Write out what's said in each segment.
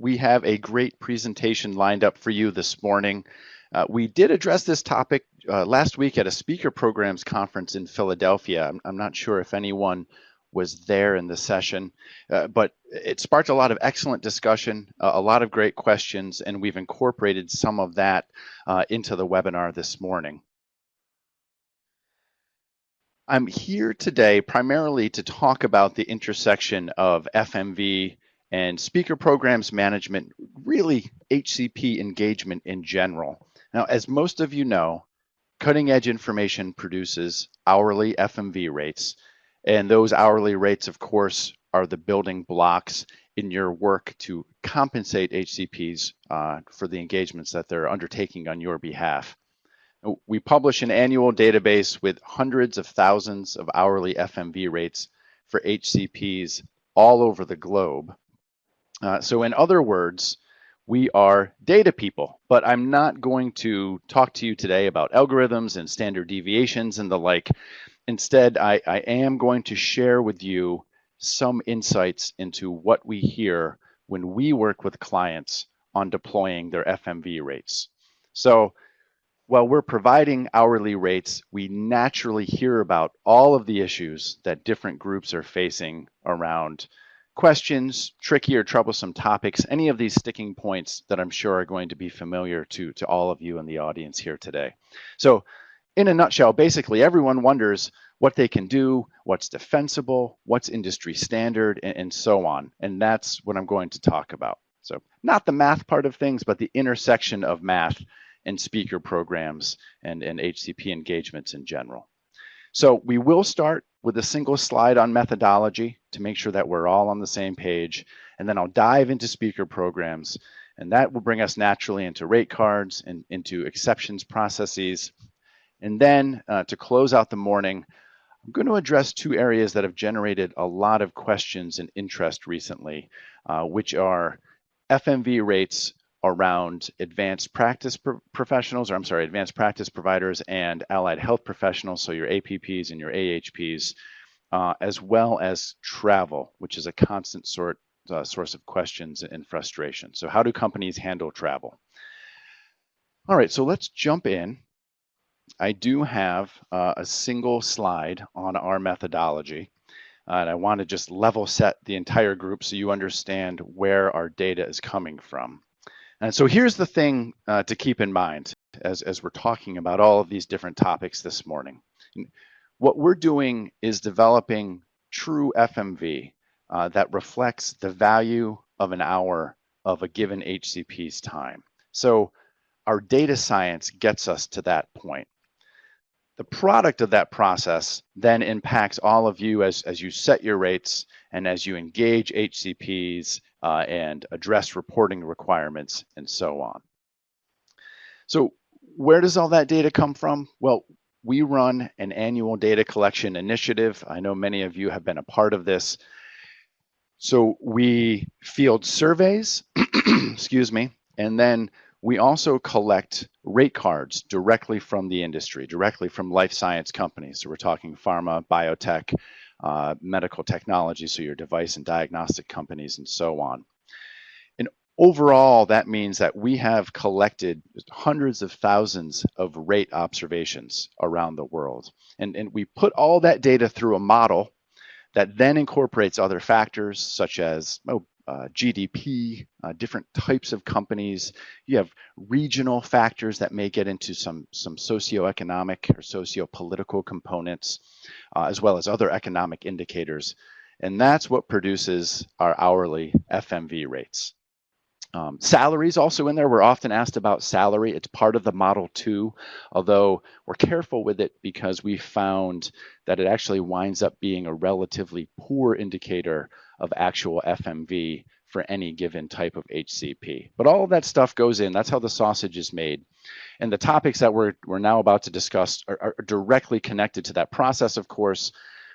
We have a great presentation lined up for you this morning. We did address this topic last week at a speaker programs conference in Philadelphia. I'm not sure if anyone was there in the session, but it sparked a lot of excellent discussion, a lot of great questions, and we've incorporated some of that into the webinar this morning. I'm here today primarily to talk about the intersection of FMV and speaker programs management, really HCP engagement in general. Now, as most of you know, cutting edge information produces hourly FMV rates, and those hourly rates, of course, are the building blocks in your work to compensate HCPs for the engagements that they're undertaking on your behalf. We publish an annual database with hundreds of thousands of hourly FMV rates for HCPs all over the globe. So in other words, we are data people, but I'm not going to talk to you today about algorithms and standard deviations and the like. Instead, I am going to share with you some insights into what we hear when we work with clients on deploying their FMV rates. So while we're providing hourly rates, we naturally hear about all of the issues that different groups are facing around questions, tricky or troublesome topics, any of these sticking points that I'm sure are going to be familiar to all of you in the audience here today. So in a nutshell, basically everyone wonders what they can do, what's defensible, what's industry standard, and so on. And that's what I'm going to talk about. So not the math part of things, but the intersection of math and speaker programs and HCP engagements in general. So we will start with a single slide on methodology to make sure that we're all on the same page, and then I'll dive into speaker programs, and that will bring us naturally into rate cards and into exceptions processes. And then to close out the morning, I'm going to address two areas that have generated a lot of questions and interest recently, which are FMV rates around advanced practice professionals, or I'm sorry, advanced practice providers and allied health professionals, so your APPs and your AHPs, as well as travel, which is a constant source of questions and frustration. So how do companies handle travel? All right, so let's jump in. I do have a single slide on our methodology, and I want to just level set the entire group so you understand where our data is coming from. And so here's the thing to keep in mind as we're talking about all of these different topics this morning. What we're doing is developing true FMV that reflects the value of an hour of a given HCP's time. So our data science gets us to that point. The product of that process then impacts all of you as you set your rates and as you engage HCPs and address reporting requirements and so on. So where does all that data come from? Well, we run an annual data collection initiative. I know many of you have been a part of this. So we field surveys, excuse me, and then we also collect rate cards directly from the industry, directly from life science companies. So we're talking pharma, biotech, medical technology, so your device and diagnostic companies and so on. And overall, that means that we have collected hundreds of thousands of rate observations around the world. And we put all that data through a model that then incorporates other factors such as GDP, different types of companies. You have regional factors that may get into some socioeconomic or socio-political components, as well as other economic indicators. And that's what produces our hourly FMV rates. Salaries also in there. We're often asked about salary. It's part of the model too, although we're careful with it because we found that it actually winds up being a relatively poor indicator of actual FMV for any given type of HCP. But all of that stuff goes in. That's how the sausage is made. And the topics that we're now about to discuss are directly connected to that process, of course,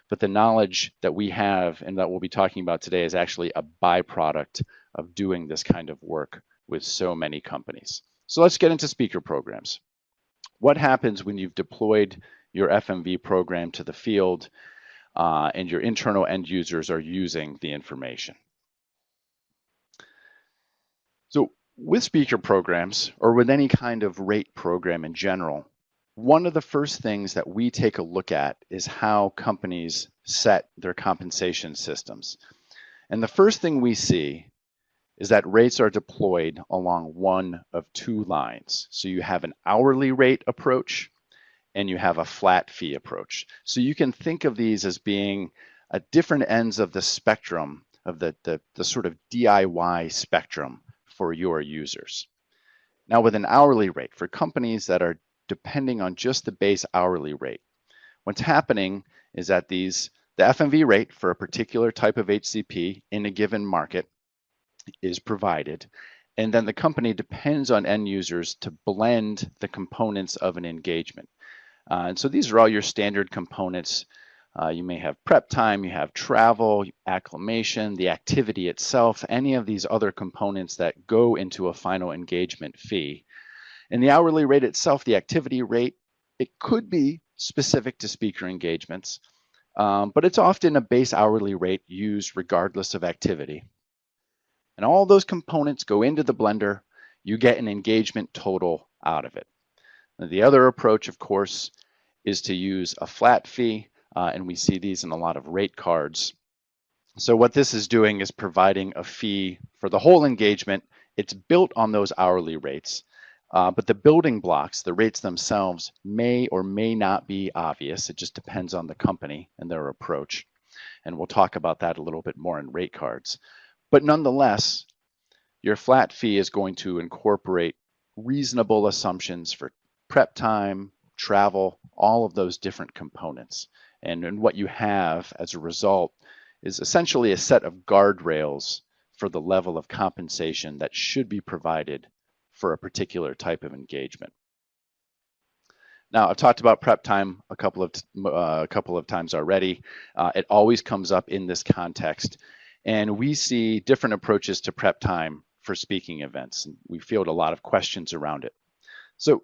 but the knowledge that we have and that we'll be talking about today is actually a byproduct of doing this kind of work with so many companies. So let's get into speaker programs. What happens when you've deployed your FMV program to the field and your internal end users are using the information? With speaker programs, or with any kind of rate program in general, one of the first things that we take a look at is how companies set their compensation systems. And the first thing we see is that rates are deployed along one of two lines. So you have an hourly rate approach and you have a flat fee approach. So you can think of these as being at different ends of the spectrum of the sort of DIY spectrum for your users. Now with an hourly rate, for companies that are depending on just the base hourly rate, what's happening is that the FMV rate for a particular type of HCP in a given market is provided, and then the company depends on end users to blend the components of an engagement. And so these are all your standard components. You may have prep time, you have travel, acclimation, the activity itself, any of these other components that go into a final engagement fee. And the hourly rate itself, the activity rate, it could be specific to speaker engagements, but it's often a base hourly rate used regardless of activity. And all those components go into the blender, you get an engagement total out of it. Now, the other approach, of course, is to use a flat fee, and we see these in a lot of rate cards. So what this is doing is providing a fee for the whole engagement. It's built on those hourly rates, but the building blocks, the rates themselves, may or may not be obvious. It just depends on the company and their approach. And we'll talk about that a little bit more in rate cards. But nonetheless, your flat fee is going to incorporate reasonable assumptions for prep time, travel, all of those different components. And what you have as a result is essentially a set of guardrails for the level of compensation that should be provided for a particular type of engagement. Now, I've talked about prep time a couple of times already. It always comes up in this context. And we see different approaches to prep time for speaking events. And we field a lot of questions around it. So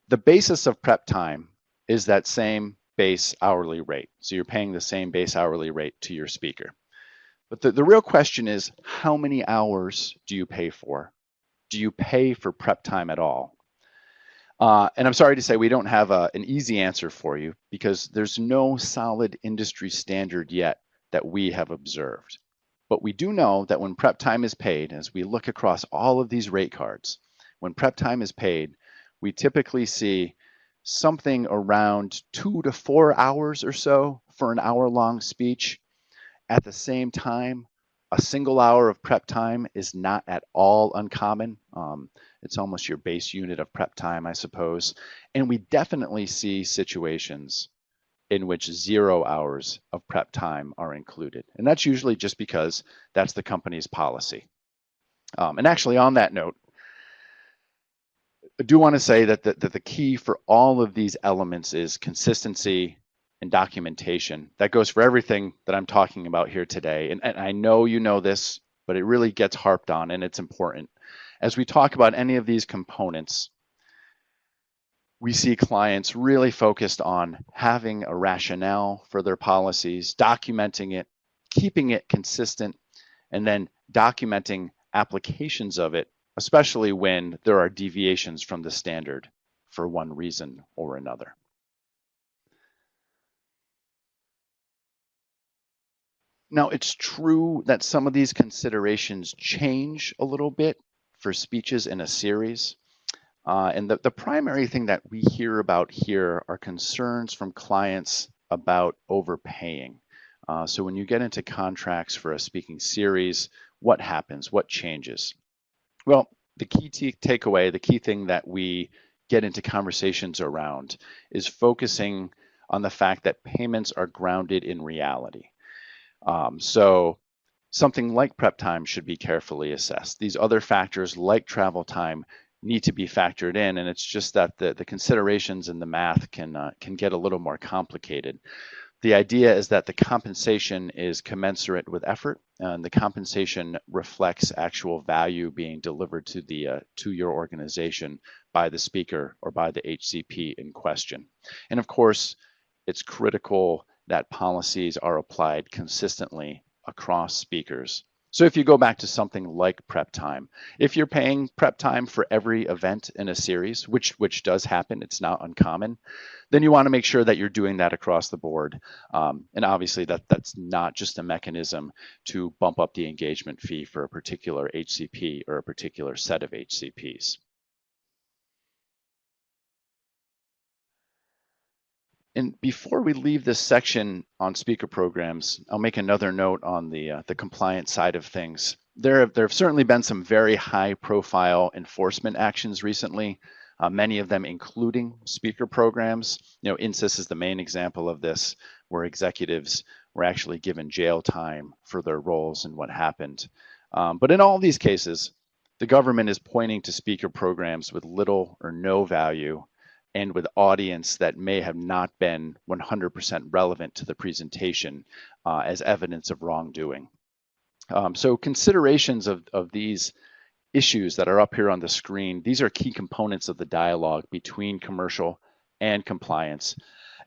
the basis of prep time is that same base hourly rate. So you're paying the same base hourly rate to your speaker. But the real question is, how many hours do you pay for? Do you pay for prep time at all? And I'm sorry to say we don't have an easy answer for you because there's no solid industry standard yet that we have observed. But we do know that when prep time is paid, as we look across all of these rate cards, when prep time is paid, we typically see something around 2 to 4 hours or so for an hour-long speech. At the same time, a single hour of prep time is not at all uncommon. It's almost your base unit of prep time, I suppose. And we definitely see situations in which 0 hours of prep time are included. And that's usually just because that's the company's policy. And actually on that note, I do want to say that the key for all of these elements is consistency and documentation. That goes for everything that I'm talking about here today. And I know you know this, but it really gets harped on and it's important. As we talk about any of these components, we see clients really focused on having a rationale for their policies, documenting it, keeping it consistent, and then documenting applications of it, especially when there are deviations from the standard for one reason or another. Now, it's true that some of these considerations change a little bit for speeches in a series. And the primary thing that we hear about here are concerns from clients about overpaying. So when you get into contracts for a speaking series, what happens? What changes? Well, the key takeaway, the key thing that we get into conversations around is focusing on the fact that payments are grounded in reality. So something like prep time should be carefully assessed. These other factors like travel time need to be factored in, and it's just that the considerations and the math can get a little more complicated. The idea is that the compensation is commensurate with effort, and the compensation reflects actual value being delivered to your organization by the speaker or by the HCP in question. And of course, it's critical that policies are applied consistently across speakers So if you go back to something like prep time, if you're paying prep time for every event in a series, which does happen, it's not uncommon, then you want to make sure that you're doing that across the board. And obviously that's not just a mechanism to bump up the engagement fee for a particular HCP or a particular set of HCPs. And before we leave this section on speaker programs, I'll make another note on the compliance side of things. There have certainly been some very high-profile enforcement actions recently, many of them including speaker programs. You know, INSIS is the main example of this, where executives were actually given jail time for their roles and what happened. But in all these cases, the government is pointing to speaker programs with little or no value and with audience that may have not been 100% relevant to the presentation as evidence of wrongdoing. So considerations of these issues that are up here on the screen, these are key components of the dialogue between commercial and compliance.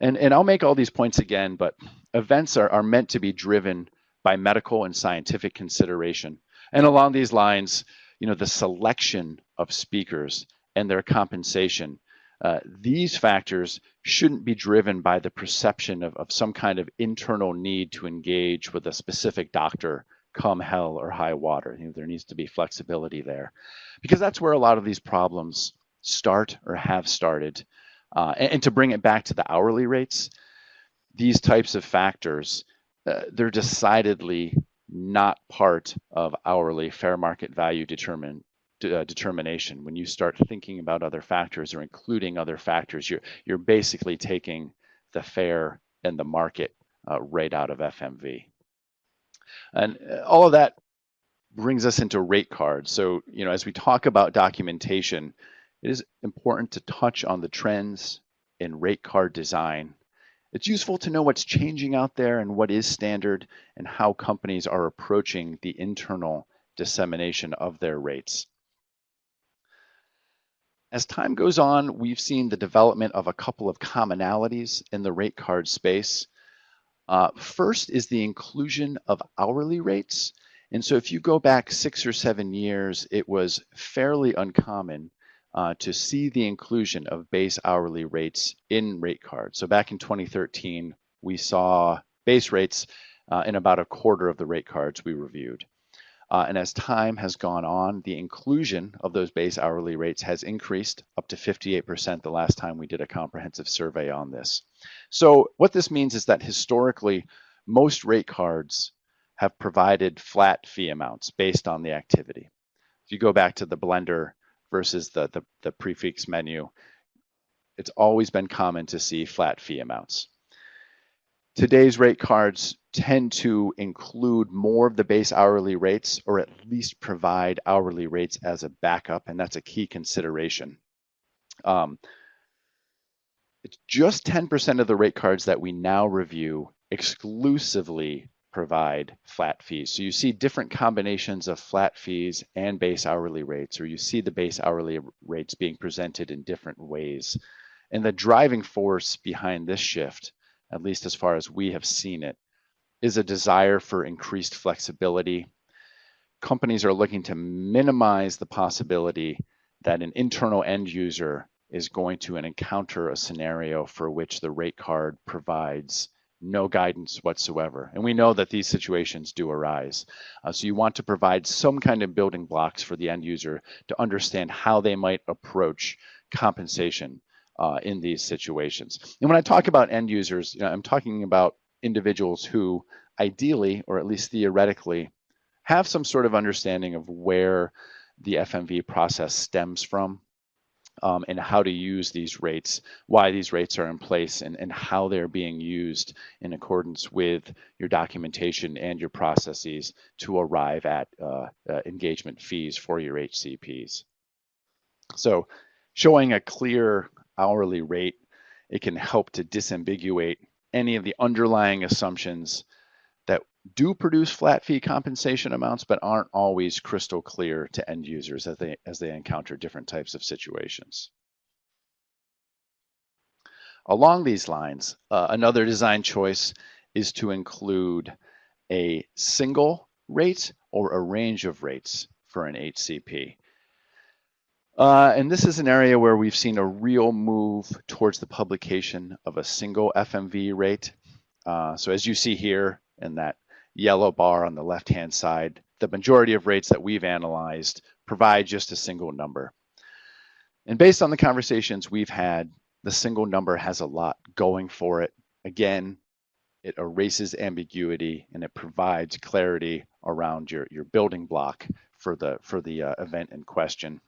And I'll make all these points again, but events are meant to be driven by medical and scientific consideration. And along these lines, you know, the selection of speakers and their compensation, these factors shouldn't be driven by the perception of some kind of internal need to engage with a specific doctor come hell or high water. You know, there needs to be flexibility there, because that's where a lot of these problems start or have started. And to bring it back to the hourly rates, these types of factors, they're decidedly not part of hourly fair market value determination. When you start thinking about other factors or including other factors, you're basically taking the fair and the market right out of FMV. And all of that brings us into rate cards. So, you know, as we talk about documentation, it is important to touch on the trends in rate card design. It's useful to know what's changing out there and what is standard and how companies are approaching the internal dissemination of their rates. As time goes on, we've seen the development of a couple of commonalities in the rate card space. First is the inclusion of hourly rates. And so if you go back 6 or 7 years, it was fairly uncommon to see the inclusion of base hourly rates in rate cards. So back in 2013, we saw base rates in about a quarter of the rate cards we reviewed. And as time has gone on, the inclusion of those base hourly rates has increased up to 58% the last time we did a comprehensive survey on this. So what this means is that historically, most rate cards have provided flat fee amounts based on the activity. If you go back to the blender versus the prefix menu, it's always been common to see flat fee amounts. Today's rate cards tend to include more of the base hourly rates, or at least provide hourly rates as a backup, and that's a key consideration. It's just 10% of the rate cards that we now review exclusively provide flat fees. So you see different combinations of flat fees and base hourly rates, or you see the base hourly rates being presented in different ways. And the driving force behind this shift, at least as far as we have seen it, is a desire for increased flexibility. Companies are looking to minimize the possibility that an internal end user is going to encounter a scenario for which the rate card provides no guidance whatsoever. And we know that these situations do arise. So you want to provide some kind of building blocks for the end user to understand how they might approach compensation in these situations. And when I talk about end users, I'm talking about individuals who ideally, or at least theoretically, have some sort of understanding of where the FMV process stems from, and how to use these rates, why these rates are in place, and how they're being used in accordance with your documentation and your processes to arrive at engagement fees for your HCPs. So showing a clear hourly rate, it can help to disambiguate any of the underlying assumptions that do produce flat fee compensation amounts, but aren't always crystal clear to end users as they encounter different types of situations. Along these lines, another design choice is to include a single rate or a range of rates for an HCP. And this is an area where we've seen a real move towards the publication of a single FMV rate. So as you see here in that yellow bar on the left-hand side, the majority of rates that we've analyzed provide just a single number. And based on the conversations we've had, the single number has a lot going for it. Again, it erases ambiguity and it provides clarity around your building block for the event in question.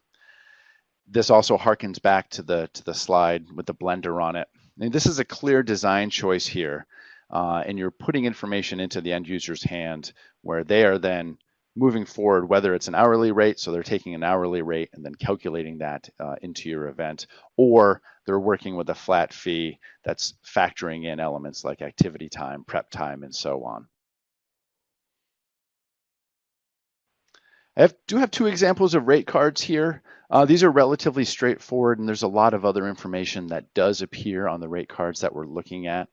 This also harkens back to the slide with the blender on it. And this is a clear design choice here, and you're putting information into the end user's hand where they are then moving forward, whether it's an hourly rate, so they're taking an hourly rate and then calculating that into your event, or they're working with a flat fee that's factoring in elements like activity time, prep time, and so on. I do have two examples of rate cards here. These are relatively straightforward, and there's a lot of other information that does appear on the rate cards that we're looking at.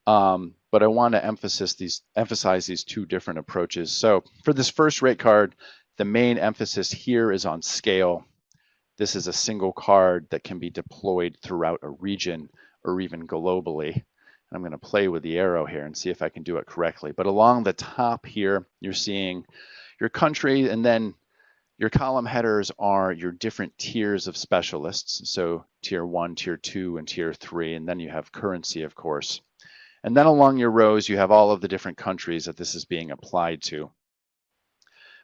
But I want to emphasize these two different approaches. So for this first rate card, the main emphasis here is on scale. This is a single card that can be deployed throughout a region or even globally. I'm going to play with the arrow here and see if I can do it correctly. But along the top here, you're seeing your country, and then your column headers are your different tiers of specialists. So tier 1, tier 2, and tier 3, and then you have currency, of course. And then along your rows, you have all of the different countries that this is being applied to.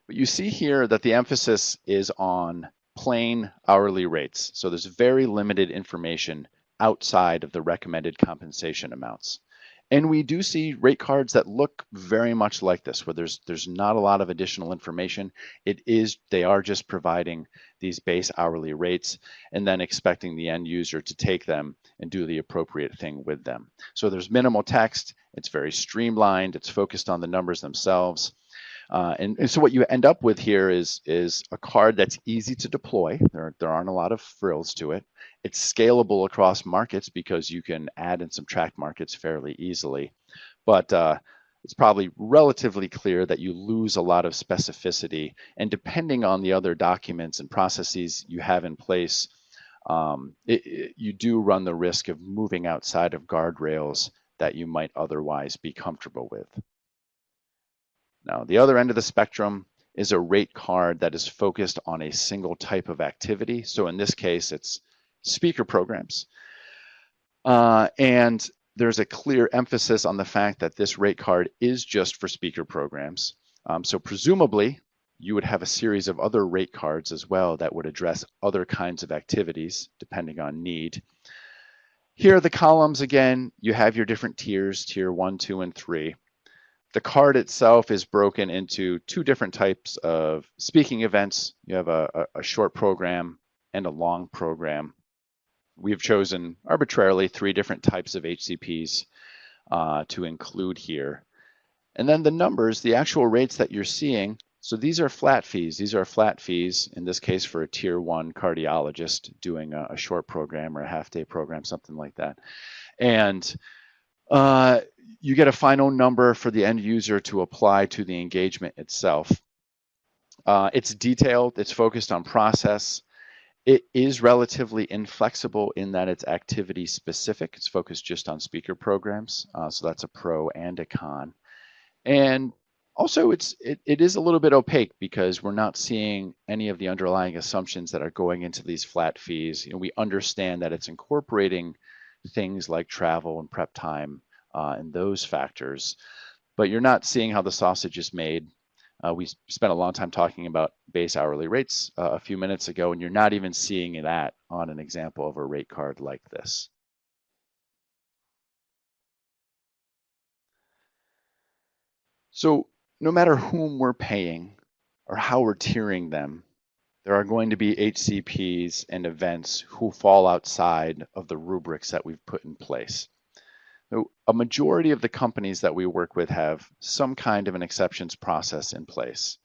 But you see here that the emphasis is on plain hourly rates. So there's very limited information outside of the recommended compensation amounts. And we do see rate cards that look very much like this, where there's not a lot of additional information. They are just providing these base hourly rates and then expecting the end user to take them and do the appropriate thing with them. So there's minimal text, it's very streamlined, it's focused on the numbers themselves. And so what you end up with here is a card that's easy to deploy. There aren't a lot of frills to it. It's scalable across markets because you can add and subtract markets fairly easily. But it's probably relatively clear that you lose a lot of specificity. And depending on the other documents and processes you have in place, you do run the risk of moving outside of guardrails that you might otherwise be comfortable with. Now, the other end of the spectrum is a rate card that is focused on a single type of activity. So in this case, it's speaker programs. And there's a clear emphasis on the fact that this rate card is just for speaker programs. So presumably, you would have a series of other rate cards as well that would address other kinds of activities, depending on need. Here are the columns again. You have your different tiers, tier 1, 2, and 3. The card itself is broken into two different types of speaking events. You have a short program and a long program. We've chosen arbitrarily 3 different types of HCPs to include here. And then the numbers, the actual rates that you're seeing, so these are flat fees. These are flat fees, in this case for a tier 1 cardiologist doing a short program or a half-day program, something like that. And you get a final number for the end user to apply to the engagement itself. It's detailed, it's focused on process. It is relatively inflexible in that it's activity specific. It's focused just on speaker programs. So that's a pro and a con. And also it is a little bit opaque because we're not seeing any of the underlying assumptions that are going into these flat fees. We understand that it's incorporating things like travel and prep time and those factors, but you're not seeing how the sausage is made. We spent a long time talking about base hourly rates a few minutes ago, and you're not even seeing that on an example of a rate card like this. So no matter whom we're paying or how we're tiering them, there are going to be HCPs and events who fall outside of the rubrics that we've put in place. So a majority of the companies that we work with have some kind of an exceptions process in place.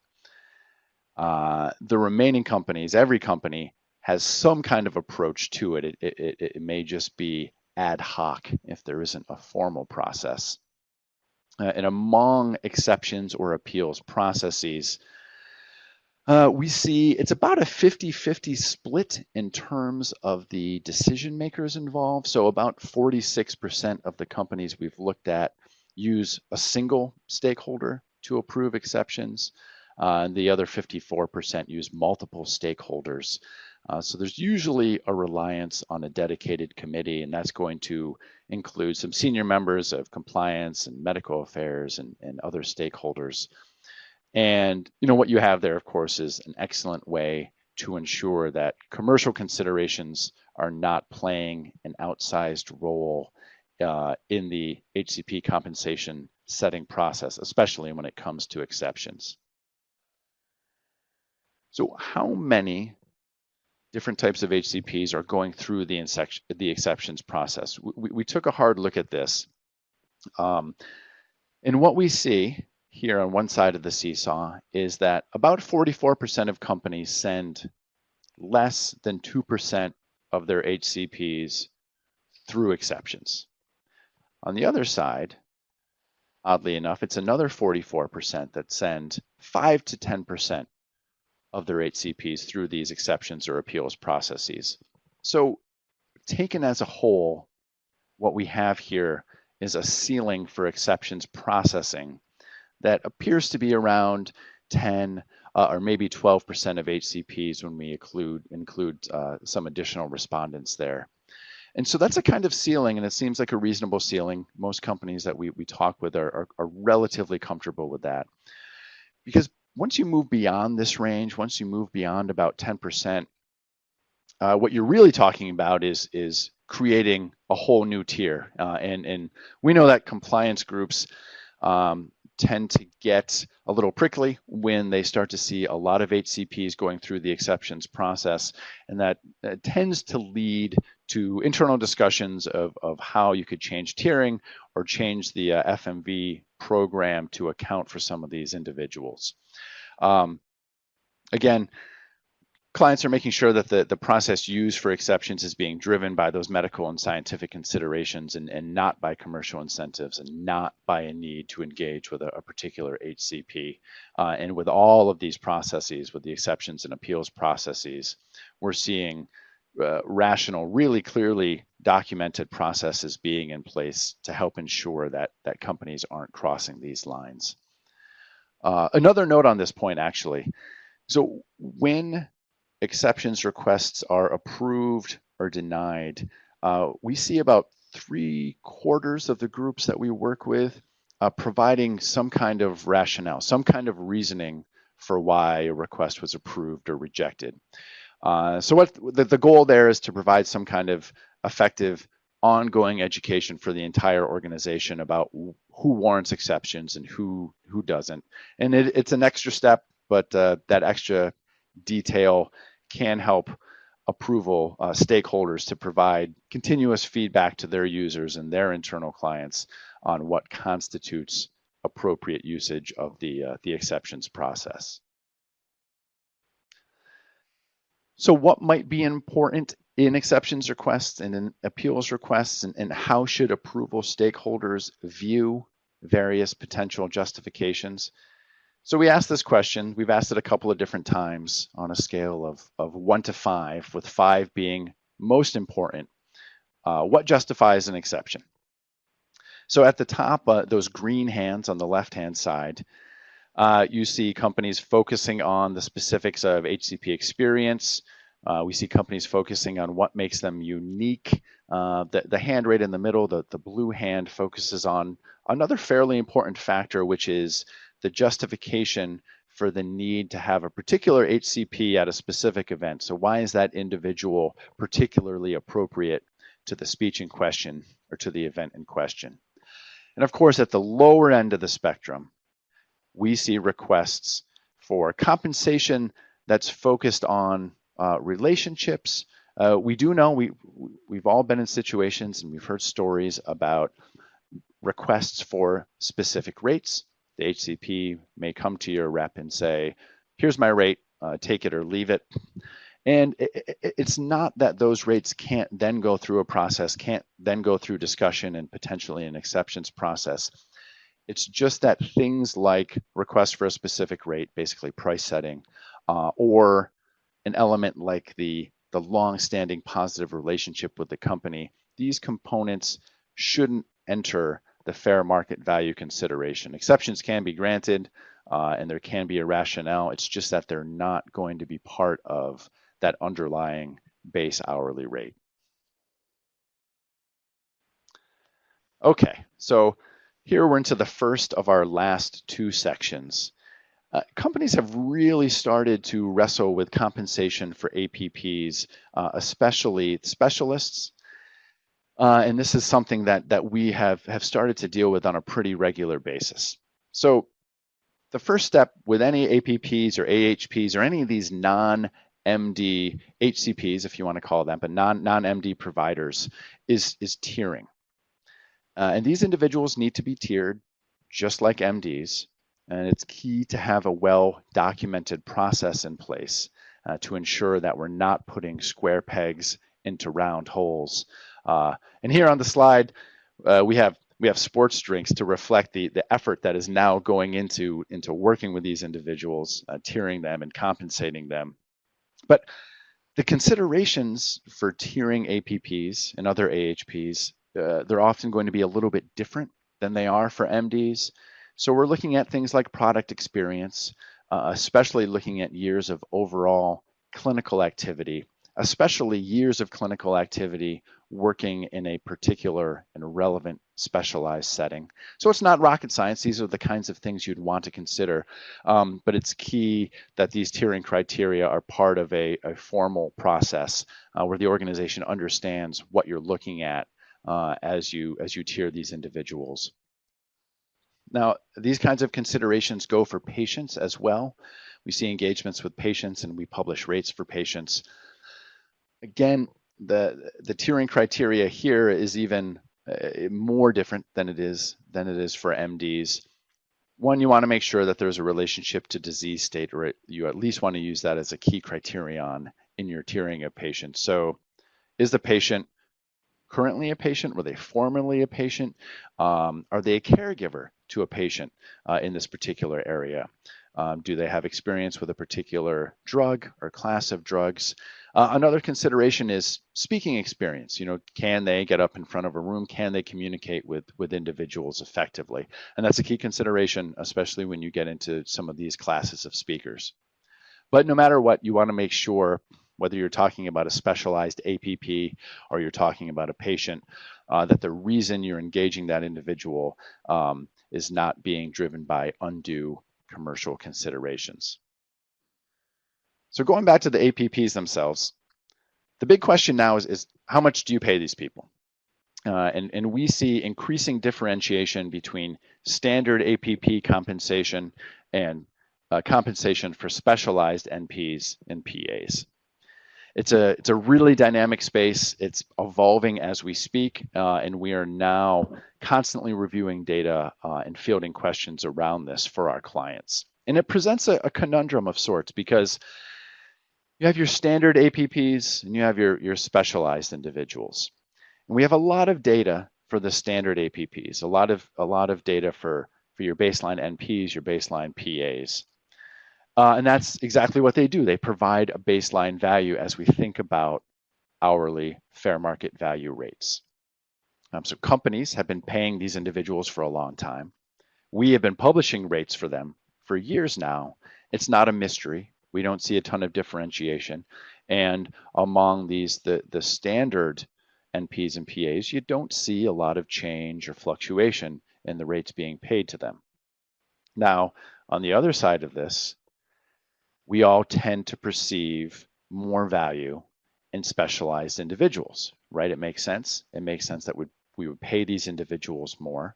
The remaining companies, every company has some kind of approach to it. It may just be ad hoc if there isn't a formal process. And among exceptions or appeals processes, we see it's about a 50-50 split in terms of the decision makers involved. So about 46% of the companies we've looked at use a single stakeholder to approve exceptions. And the other 54% use multiple stakeholders. So there's usually a reliance on a dedicated committee, and that's going to include some senior members of compliance and medical affairs and other stakeholders. And what you have there, of course, is an excellent way to ensure that commercial considerations are not playing an outsized role in the HCP compensation setting process, especially when it comes to exceptions. So how many different types of HCPs are going through the exceptions process? We took a hard look at this. And what we see here on one side of the seesaw is that about 44% of companies send less than 2% of their HCPs through exceptions. On the other side, oddly enough, it's another 44% that send 5 to 10% of their HCPs through these exceptions or appeals processes. So taken as a whole, what we have here is a ceiling for exceptions processing that appears to be around 10 or maybe 12% of HCPs when we include some additional respondents there. And so that's a kind of ceiling, and it seems like a reasonable ceiling. Most companies that we talk with are relatively comfortable with that. Because once you move beyond this range, once you move beyond about 10%, what you're really talking about is creating a whole new tier. And we know that compliance groups tend to get a little prickly when they start to see a lot of HCPs going through the exceptions process, and that tends to lead to internal discussions of how you could change tiering or change the FMV program to account for some of these individuals. Again, clients are making sure that the process used for exceptions is being driven by those medical and scientific considerations and not by commercial incentives and not by a need to engage with a particular HCP. And with all of these processes, with the exceptions and appeals processes, we're seeing rational, really clearly documented processes being in place to help ensure that companies aren't crossing these lines. Another note on this point, actually. So when exceptions requests are approved or denied, we see about 3/4 of the groups that we work with providing some kind of rationale, some kind of reasoning for why a request was approved or rejected. So what the goal there is to provide some kind of effective ongoing education for the entire organization about who warrants exceptions and who doesn't. And it's an extra step, but that extra detail can help approval stakeholders to provide continuous feedback to their users and their internal clients on what constitutes appropriate usage of the exceptions process. So what might be important in exceptions requests and in appeals requests, and how should approval stakeholders view various potential justifications? So we asked this question. We've asked it a couple of different times on a scale of 1 to 5, with 5 being most important. What justifies an exception? So at the top, those green hands on the left-hand side, you see companies focusing on the specifics of HCP experience. We see companies focusing on what makes them unique. The hand right in the middle, the blue hand, focuses on another fairly important factor, which is the justification for the need to have a particular HCP at a specific event. So why is that individual particularly appropriate to the speech in question or to the event in question? And of course, at the lower end of the spectrum, we see requests for compensation that's focused on relationships. We do know we've all been in situations and we've heard stories about requests for specific rates. The HCP may come to your rep and say, here's my rate, take it or leave it. And it's not that those rates can't then go through a process, can't then go through discussion and potentially an exceptions process. It's just that things like request for a specific rate, basically price setting, or an element like the long-standing positive relationship with the company, these components shouldn't enter the fair market value consideration. Exceptions can be granted, and there can be a rationale. It's just that they're not going to be part of that underlying base hourly rate. Okay, so here we're into the first of our last two sections. Companies have really started to wrestle with compensation for APPs, especially specialists. And this is something that we have started to deal with on a pretty regular basis. So the first step with any APPs or AHPs or any of these non-MD HCPs, if you want to call them, but non-MD providers, is tiering. And these individuals need to be tiered just like MDs. And it's key to have a well-documented process in place to ensure that we're not putting square pegs into round holes. And here on the slide, we have sports drinks to reflect the effort that is now going into working with these individuals, tiering them and compensating them. But the considerations for tiering APPs and other AHPs, they're often going to be a little bit different than they are for MDs. So we're looking at things like product experience, especially looking at years of overall clinical activity, especially years of clinical activity working in a particular and relevant specialized setting. So it's not rocket science. These are the kinds of things you'd want to consider, but it's key that these tiering criteria are part of a formal process where the organization understands what you're looking at as you tier these individuals. Now, these kinds of considerations go for patients as well. We see engagements with patients and we publish rates for patients. Again, the tiering criteria here is even more different than it is for MDs. One, you want to make sure that there's a relationship to disease state, or you at least want to use that as a key criterion in your tiering of patients. So is the patient currently a patient? Were they formerly a patient? Are they a caregiver to a patient in this particular area? Do they have experience with a particular drug or class of drugs? Another consideration is speaking experience. Can they get up in front of a room? Can they communicate with individuals effectively? And that's a key consideration, especially when you get into some of these classes of speakers. But no matter what, you want to make sure, whether you're talking about a specialized APP or you're talking about a patient, that the reason you're engaging that individual is not being driven by undue commercial considerations. So going back to the APPs themselves, the big question now is how much do you pay these people? And we see increasing differentiation between standard APP compensation and compensation for specialized NPs and PAs. It's a really dynamic space. It's evolving as we speak, and we are now constantly reviewing data and fielding questions around this for our clients. And it presents a conundrum of sorts, because you have your standard APPs and you have your specialized individuals. And we have a lot of data for the standard APPs, a lot of data for your baseline NPs, your baseline PAs. And that's exactly what they do. They provide a baseline value as we think about hourly fair market value rates. So companies have been paying these individuals for a long time. We have been publishing rates for them for years now. It's not a mystery. We don't see a ton of differentiation. And among these, the standard NPs and PAs, you don't see a lot of change or fluctuation in the rates being paid to them. Now, on the other side of this, we all tend to perceive more value in specialized individuals, right? It makes sense. It makes sense that we would pay these individuals more.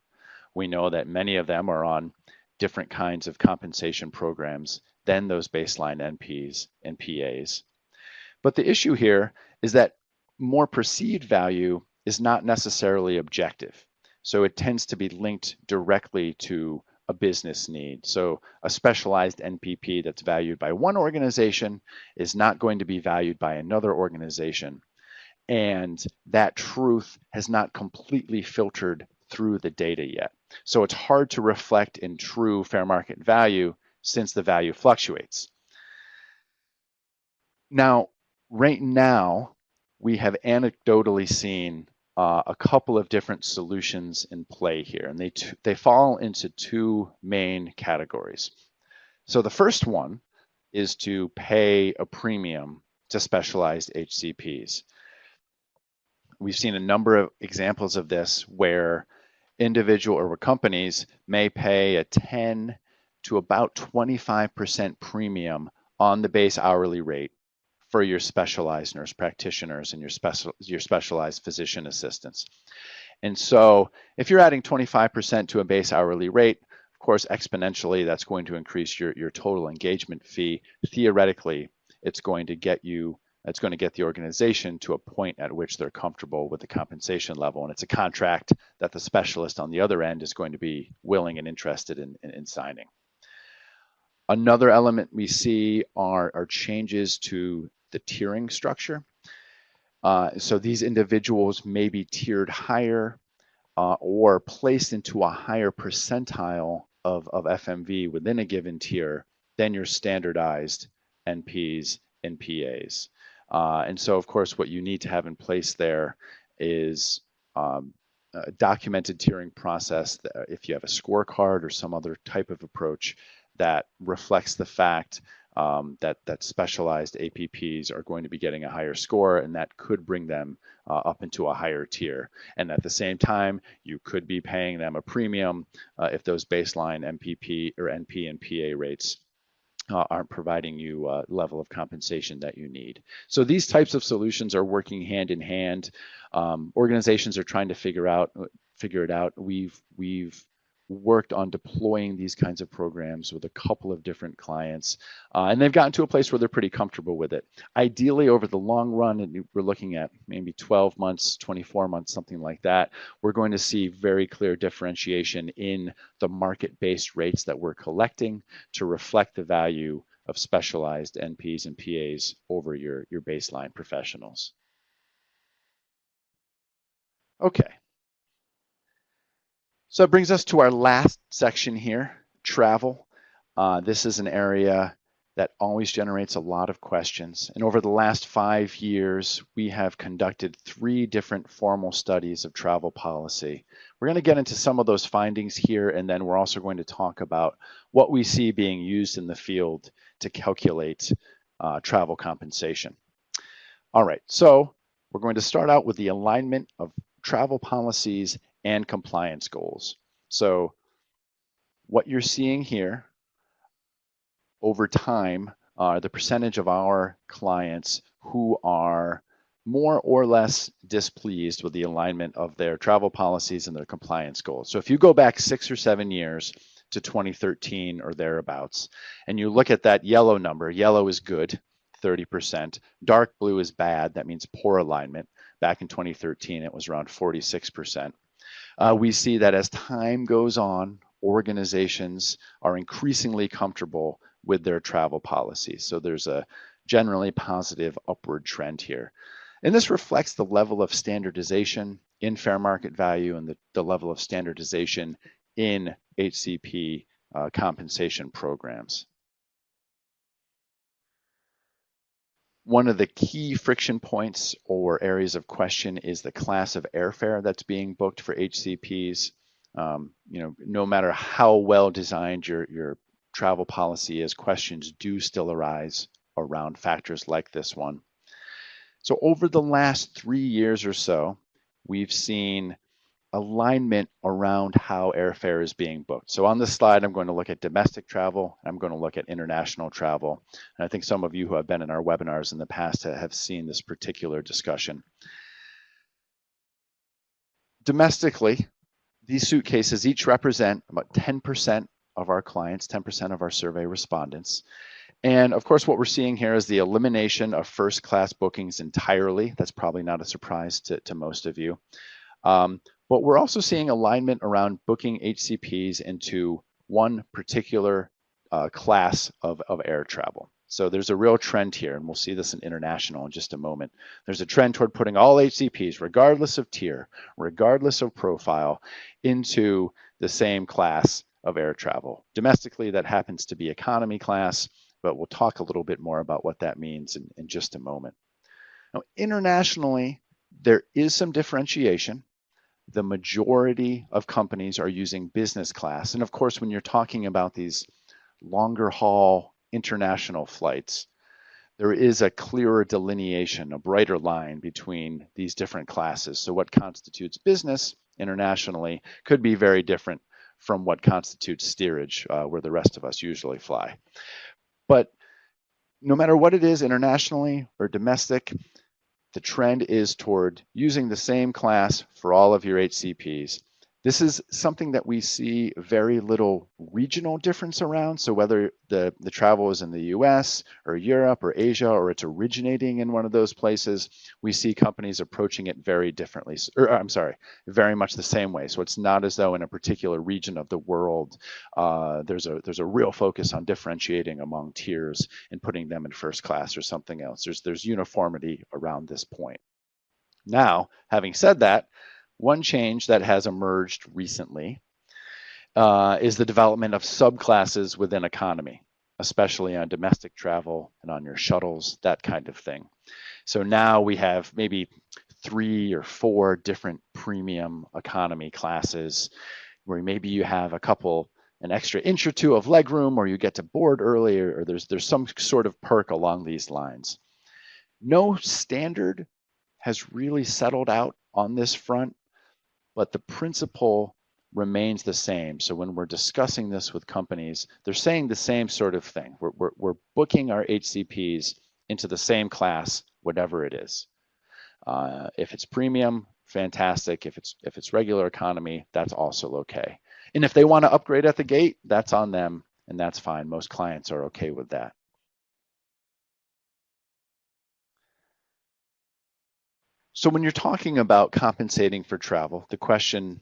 We know that many of them are on different kinds of compensation programs than those baseline NPs and PAs. But the issue here is that more perceived value is not necessarily objective. So it tends to be linked directly to a business need. So a specialized NPP that's valued by one organization is not going to be valued by another organization. And that truth has not completely filtered through the data yet. So it's hard to reflect in true fair market value since the value fluctuates. Now, right now, we have anecdotally seen a couple of different solutions in play here, and they fall into two main categories. So the first one is to pay a premium to specialized HCPs. We've seen a number of examples of this where individual or companies may pay a 10 to about 25% premium on the base hourly rate for your specialized nurse practitioners and your specialized physician assistants. And so if you're adding 25% to a base hourly rate, of course, exponentially, that's going to increase your total engagement fee. Theoretically, it's going to get the organization to a point at which they're comfortable with the compensation level. And it's a contract that the specialist on the other end is going to be willing and interested in signing. Another element we see are changes to the tiering structure. So these individuals may be tiered higher or placed into a higher percentile of FMV within a given tier than your standardized NPs and PAs. And so, of course, what you need to have in place there is a documented tiering process that if you have a scorecard or some other type of approach that reflects the fact that specialized APPs are going to be getting a higher score, and that could bring them up into a higher tier. And at the same time, you could be paying them a premium if those baseline MPP or NP and PA rates aren't providing you a level of compensation that you need. So these types of solutions are working hand in hand. Organizations are trying to figure it out. We've worked on deploying these kinds of programs with a couple of different clients, and they've gotten to a place where they're pretty comfortable with it. Ideally, over the long run, and we're looking at maybe 12 months, 24 months, something like that, we're going to see very clear differentiation in the market-based rates that we're collecting to reflect the value of specialized NPs and PAs over your baseline professionals. Okay. So it brings us to our last section here, travel. This is an area that always generates a lot of questions. And over the last 5 years, we have conducted 3 different formal studies of travel policy. We're going to get into some of those findings here, and then we're also going to talk about what we see being used in the field to calculate travel compensation. All right, so we're going to start out with the alignment of travel policies and compliance goals. So what you're seeing here over time are the percentage of our clients who are more or less displeased with the alignment of their travel policies and their compliance goals. So if you go back 6 or 7 years to 2013 or thereabouts, and you look at that yellow number, yellow is good, 30%, dark blue is bad, that means poor alignment. Back in 2013, it was around 46%. We see that as time goes on, organizations are increasingly comfortable with their travel policies. So there's a generally positive upward trend here. And this reflects the level of standardization in fair market value and the level of standardization in HCP compensation programs. One of the key friction points or areas of question is the class of airfare that's being booked for HCPs. No matter how well designed your travel policy is, questions do still arise around factors like this one. So over the last 3 years or so, we've seen alignment around how airfare is being booked. So on this slide, I'm going to look at domestic travel. I'm going to look at international travel. And I think some of you who have been in our webinars in the past have seen this particular discussion. Domestically, these suitcases each represent about 10% of our clients, 10% of our survey respondents. And of course, what we're seeing here is the elimination of first class bookings entirely. That's probably not a surprise to most of you. But we're also seeing alignment around booking HCPs into one particular class of air travel. So there's a real trend here, and we'll see this in international in just a moment. There's a trend toward putting all HCPs, regardless of tier, regardless of profile, into the same class of air travel. Domestically, that happens to be economy class, but we'll talk a little bit more about what that means in just a moment. Now, internationally, there is some differentiation. The majority of companies are using business class. And of course, when you're talking about these longer haul international flights, there is a clearer delineation, a brighter line between these different classes. So what constitutes business internationally could be very different from what constitutes steerage, where the rest of us usually fly. But no matter what it is, internationally or domestic, the trend is toward using the same class for all of your HCPs. This is something that we see very little regional difference around. So whether the travel is in the US or Europe or Asia, or it's originating in one of those places, we see companies approaching it very differently, very much the same way. So it's not as though in a particular region of the world, there's a real focus on differentiating among tiers and putting them in first class or something else. There's uniformity around this point. Now, having said that, one change that has emerged recently is the development of subclasses within economy, especially on domestic travel and on your shuttles, that kind of thing. So now we have maybe 3 or 4 different premium economy classes where maybe you have an extra inch or 2 of legroom, or you get to board early, or there's some sort of perk along these lines. No standard has really settled out on this front, but the principle remains the same. So when we're discussing this with companies, they're saying the same sort of thing. We're booking our HCPs into the same class, whatever it is. If it's premium, fantastic. If it's regular economy, that's also okay. And if they want to upgrade at the gate, that's on them, and that's fine. Most clients are okay with that. So when you're talking about compensating for travel, the question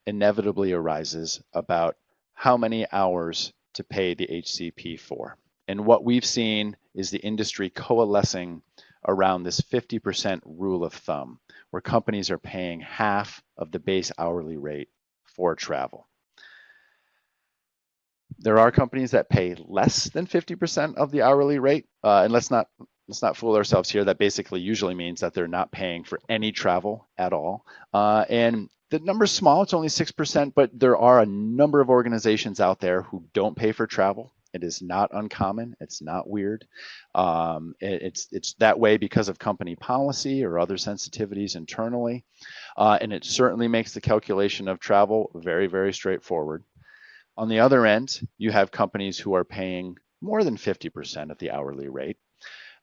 inevitably arises about how many hours to pay the HCP for. And what we've seen is the industry coalescing around this 50% rule of thumb, where companies are paying half of the base hourly rate for travel. There are companies that pay less than 50% of the hourly rate, and let's not fool ourselves here. That basically usually means that they're not paying for any travel at all. And the number's small, it's only 6%, but there are a number of organizations out there who don't pay for travel. It is not uncommon. It's not weird. It's that way because of company policy or other sensitivities internally. And it certainly makes the calculation of travel very, very straightforward. On the other end, you have companies who are paying more than 50% of the hourly rate.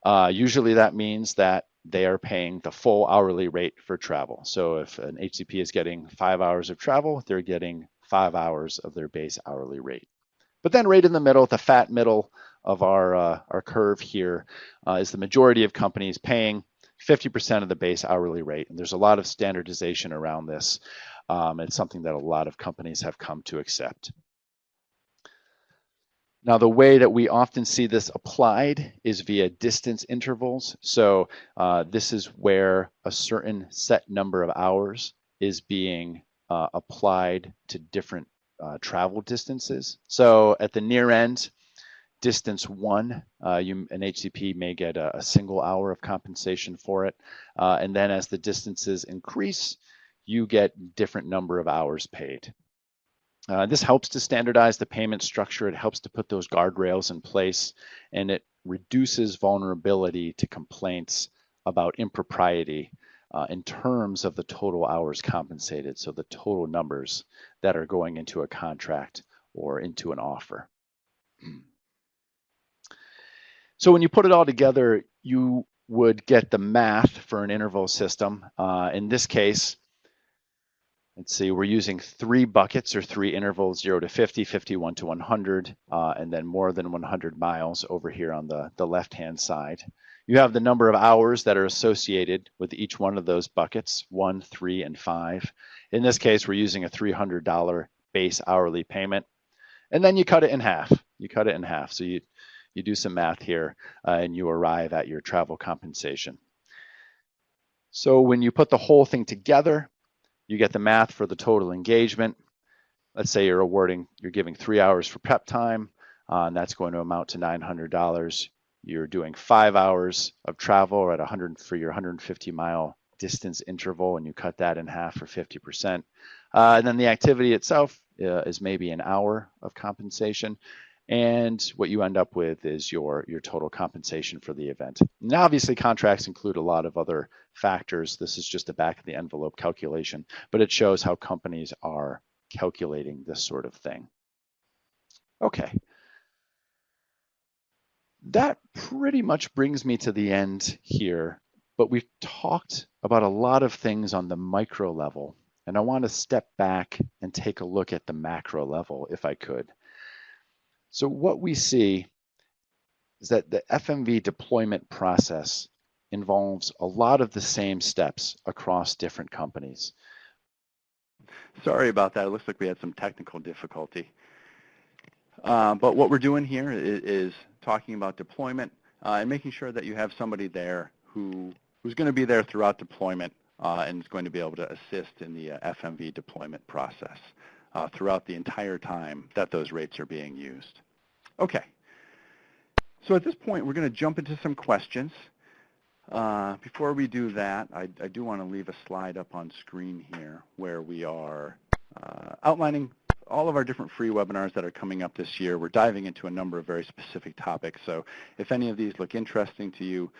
Usually that means that they are paying the full hourly rate for travel. So if an HCP is getting 5 hours of travel, they're getting 5 hours of their base hourly rate. But then right in the middle, the fat middle of our curve here is the majority of companies paying 50% of the base hourly rate. And there's a lot of standardization around this. It's something that a lot of companies have come to accept. Now, the way that we often see this applied is via distance intervals. So this is where a certain set number of hours is being applied to different travel distances. So at the near end, distance 1, an HCP may get a single hour of compensation for it. And then as the distances increase, you get different number of hours paid. This helps to standardize the payment structure. It helps to put those guardrails in place, and it reduces vulnerability to complaints about impropriety in terms of the total hours compensated, so the total numbers that are going into a contract or into an offer. So when you put it all together, you would get the math for an interval system. In this case, let's see, we're using 3 buckets or 3 intervals, 0 to 50, 51 to 100, and then more than 100 miles over here on the left-hand side. You have the number of hours that are associated with each one of those buckets, 1, 3, and 5. In this case, we're using a $300 base hourly payment. And then you cut it in half. So you do some math here, and you arrive at your travel compensation. So when you put the whole thing together, you get the math for the total engagement. let's say you're giving 3 hours for prep time, and that's going to amount to $900. You're doing 5 hours of travel at 100 for your 150-mile distance interval, and you cut that in half for 50%. And then the activity itself is maybe an hour of compensation. And what you end up with is your total compensation for the event. Now, obviously, contracts include a lot of other factors. This is just a back of the envelope calculation, but it shows how companies are calculating this sort of thing. Okay. That pretty much brings me to the end here, but we've talked about a lot of things on the micro level, and I want to step back and take a look at the macro level if I could. So what we see is that the FMV deployment process involves a lot of the same steps across different companies. Sorry about that. It looks like we had some technical difficulty. But what we're doing here is talking about deployment and making sure that you have somebody there who's going to be there throughout deployment and is going to be able to assist in the FMV deployment process throughout the entire time that those rates are being used. Okay. So at this point, we're going to jump into some questions. Before we do that, I do want to leave a slide up on screen here where we are outlining all of our different free webinars that are coming up this year. We're diving into a number of very specific topics. So if any of these look interesting to you,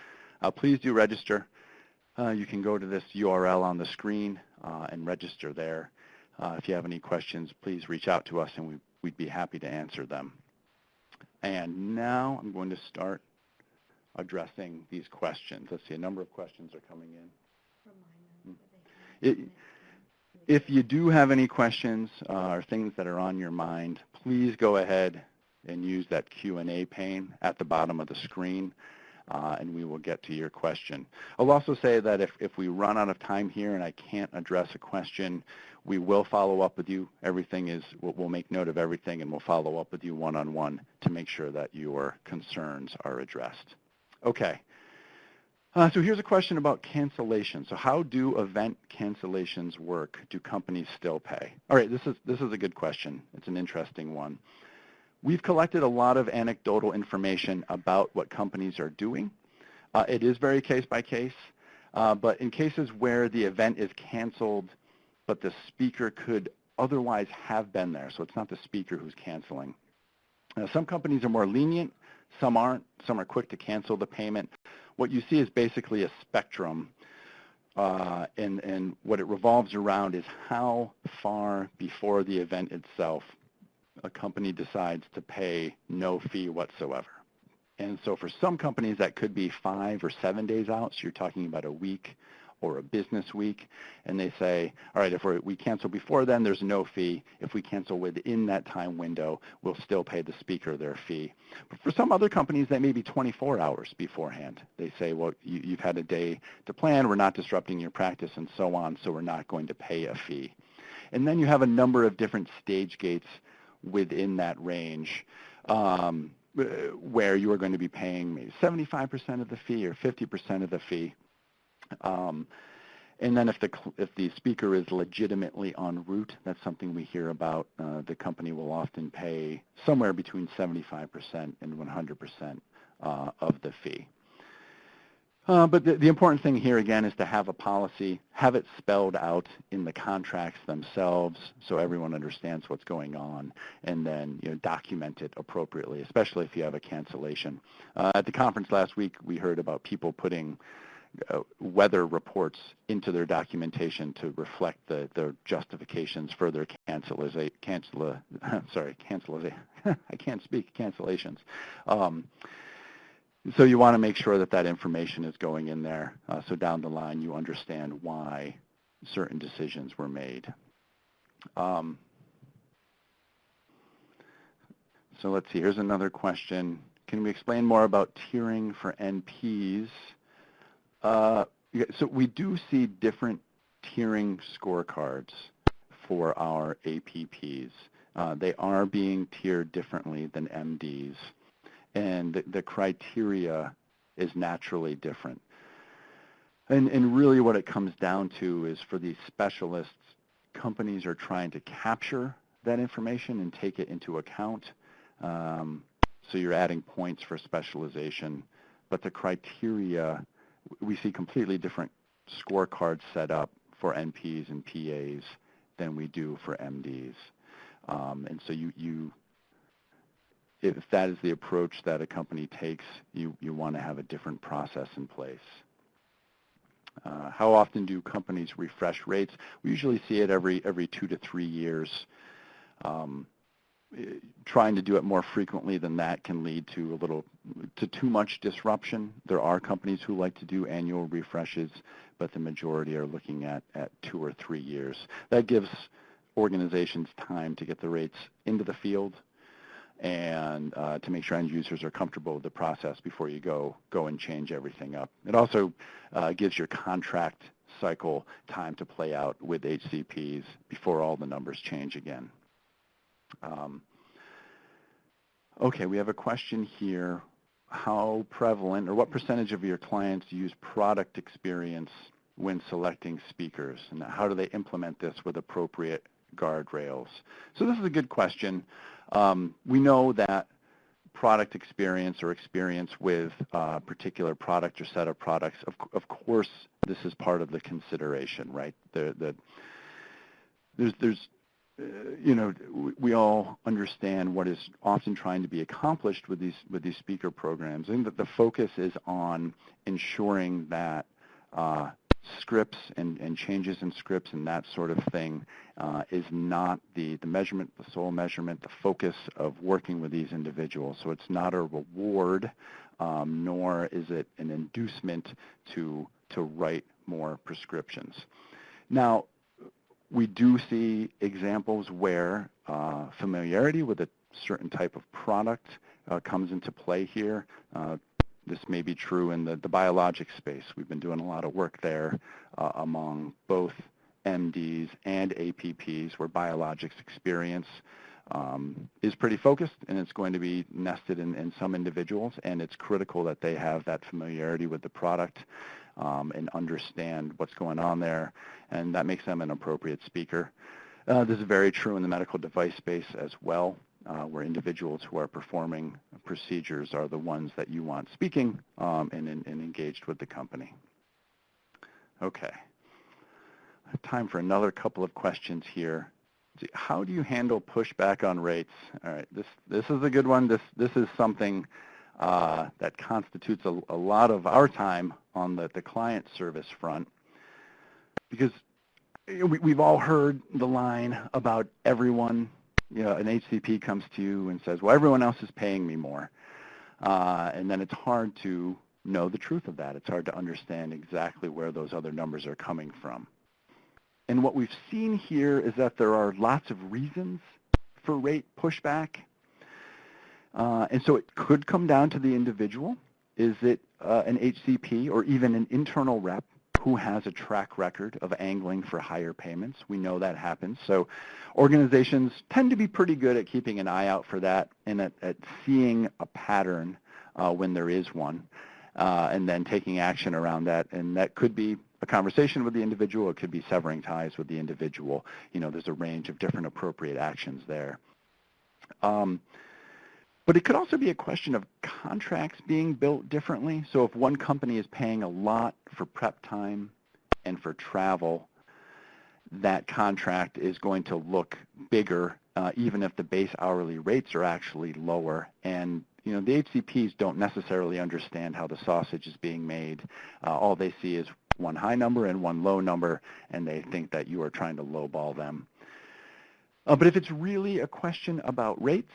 please do register. You can go to this URL on the screen and register there. If you have any questions, please reach out to us and we'd be happy to answer them. And now I'm going to start addressing these questions. Let's see, a number of questions are coming in. If you do have any questions or things that are on your mind, please go ahead and use that Q&A pane at the bottom of the screen, and we will get to your question. I'll also say that if we run out of time here and I can't address a question, we will follow up with you. We'll make note of everything, and we'll follow up with you one-on-one to make sure that your concerns are addressed. Okay. So here's a question about cancellation. So how do event cancellations work? Do companies still pay? All right, this is a good question. It's an interesting one. We've collected a lot of anecdotal information about what companies are doing. It is very case by case, but in cases where the event is canceled, but the speaker could otherwise have been there, so it's not the speaker who's canceling. Some companies are more lenient, some aren't, some are quick to cancel the payment. What you see is basically a spectrum, and what it revolves around is how far before the event itself a company decides to pay no fee whatsoever. And so for some companies, that could be 5 or 7 days out, so you're talking about a week or a business week, and they say, all right, if we cancel before then, there's no fee. If we cancel within that time window, we'll still pay the speaker their fee. But for some other companies, that may be 24 hours beforehand. They say, well, you've had a day to plan, we're not disrupting your practice, and so on, so we're not going to pay a fee. And then you have a number of different stage gates within that range where you are going to be paying maybe 75% of the fee or 50% of the fee. And then if the speaker is legitimately en route, that's something we hear about. The company will often pay somewhere between 75% and 100% of the fee. But the important thing here, again, is to have a policy, have it spelled out in the contracts themselves so everyone understands what's going on, and then document it appropriately, especially if you have a cancellation. At the conference last week, we heard about people putting weather reports into their documentation to reflect their justifications for their cancellations. So you want to make sure that information is going in there so down the line you understand why certain decisions were made. So let's see, here's another question. Can we explain more about tiering for NPs? So we do see different tiering scorecards for our APPs. They are being tiered differently than MDs. And the criteria is naturally different. And really what it comes down to is for these specialists, companies are trying to capture that information and take it into account. So you're adding points for specialization, but the criteria, we see completely different scorecards set up for NPs and PAs than we do for MDs. And so if that is the approach that a company takes, you want to have a different process in place. How often do companies refresh rates? We usually see it every 2 to 3 years. Trying to do it more frequently than that can lead to too much disruption. There are companies who like to do annual refreshes, but the majority are looking at 2 or 3 years. That gives organizations time to get the rates into the field and to make sure end users are comfortable with the process before you go and change everything up. It also gives your contract cycle time to play out with HCPs before all the numbers change again. Okay, we have a question here. How prevalent, or what percentage of your clients use product experience when selecting speakers? And how do they implement this with appropriate guardrails? So this is a good question. We know that product experience or experience with a particular product or set of products, of course, this is part of the consideration, right? We all understand what is often trying to be accomplished with these speaker programs. I think that the focus is on ensuring that scripts and changes in scripts and that sort of thing is not the measurement, the sole measurement, the focus of working with these individuals. So it's not a reward, nor is it an inducement to write more prescriptions. Now, we do see examples where familiarity with a certain type of product comes into play here. This may be true in the biologic space. We've been doing a lot of work there among both MDs and APPs, where biologics experience is pretty focused, and it's going to be nested in some individuals, and it's critical that they have that familiarity with the product and understand what's going on there, and that makes them an appropriate speaker. This is very true in the medical device space as well, where individuals who are performing procedures are the ones that you want speaking and engaged with the company. Okay. I have time for another couple of questions here. How do you handle pushback on rates? All right, this is a good one. This is something that constitutes a lot of our time on the client service front, because we've all heard the line about everyone, an HCP comes to you and says, well, everyone else is paying me more. And then it's hard to know the truth of that. It's hard to understand exactly where those other numbers are coming from. And what we've seen here is that there are lots of reasons for rate pushback. And so it could come down to the individual. Is it an HCP or even an internal rep who has a track record of angling for higher payments? We know that happens. So organizations tend to be pretty good at keeping an eye out for that and at seeing a pattern when there is one, and then taking action around that. And that could be a conversation with the individual. It could be severing ties with the individual. There's a range of different appropriate actions there. But it could also be a question of contracts being built differently. So if one company is paying a lot for prep time and for travel, that contract is going to look bigger, even if the base hourly rates are actually lower. And the HCPs don't necessarily understand how the sausage is being made. All they see is one high number and one low number, and they think that you are trying to lowball them. But if it's really a question about rates,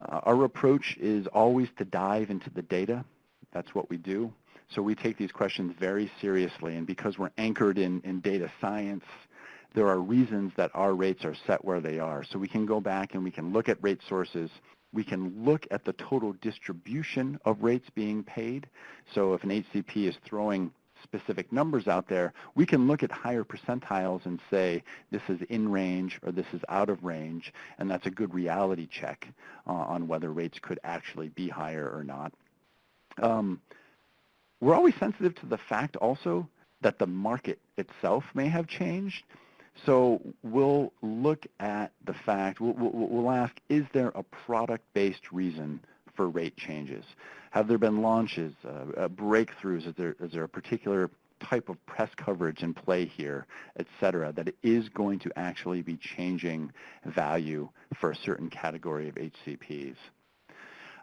our approach is always to dive into the data. That's what we do. So we take these questions very seriously, and because we're anchored in data science, there are reasons that our rates are set where they are. So we can go back and we can look at rate sources. We can look at the total distribution of rates being paid. So if an HCP is throwing specific numbers out there, we can look at higher percentiles and say this is in range or this is out of range, and that's a good reality check on whether rates could actually be higher or not. We're always sensitive to the fact also that the market itself may have changed. So we'll look at the fact, we'll ask, is there a product-based reason for rate changes? Have there been launches, breakthroughs? Is there a particular type of press coverage in play here, et cetera, that it is going to actually be changing value for a certain category of HCPs?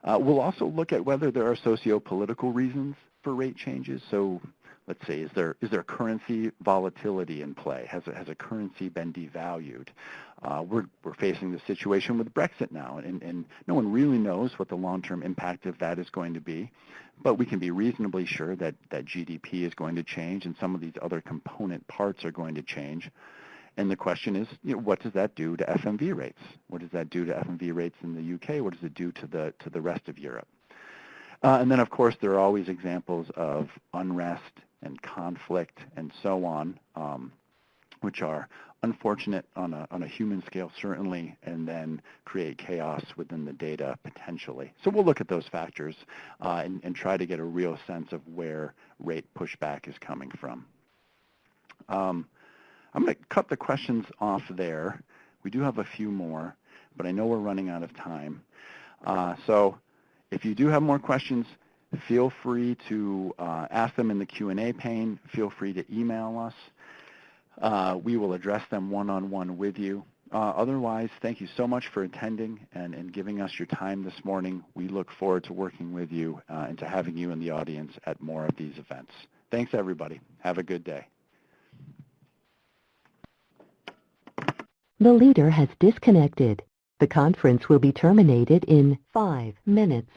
We'll also look at whether there are socio-political reasons for rate changes. So let's say, is there currency volatility in play? Has a currency been devalued? We're facing the situation with Brexit now, and no one really knows what the long-term impact of that is going to be, but we can be reasonably sure that GDP is going to change and some of these other component parts are going to change. And the question is, what does that do to FMV rates? What does that do to FMV rates in the UK? What does it do to the rest of Europe? And then, of course, there are always examples of unrest and conflict and so on, which are unfortunate on a human scale, certainly, and then create chaos within the data potentially. So we'll look at those factors and try to get a real sense of where rate pushback is coming from. I'm going to cut the questions off there. We do have a few more, but I know we're running out of time. So if you do have more questions, feel free to ask them in the Q&A pane. Feel free to email us. We will address them one-on-one with you. Otherwise, thank you so much for attending and giving us your time this morning. We look forward to working with you and to having you in the audience at more of these events. Thanks, everybody. Have a good day. The leader has disconnected. The conference will be terminated in 5 minutes.